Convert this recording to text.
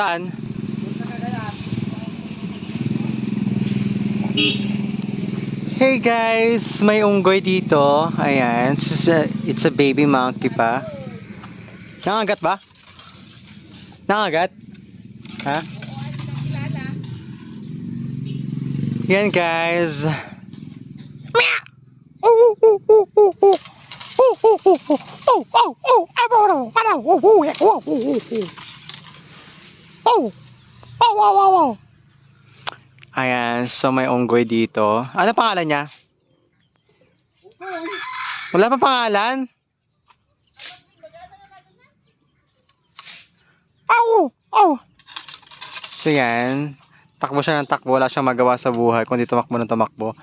Saan? Hey guys, may unggoy dito. Ayan, it's a baby monkey pa. Nangagat ba? Nangagat? Ha? Yan guys. Ayan, so may unggoy dito. Ano pangalan niya? Wala pa pangalan? So yan, takbo siya ng takbo, wala siyang magawa sa buhay kundi tumakbo ng tumakbo.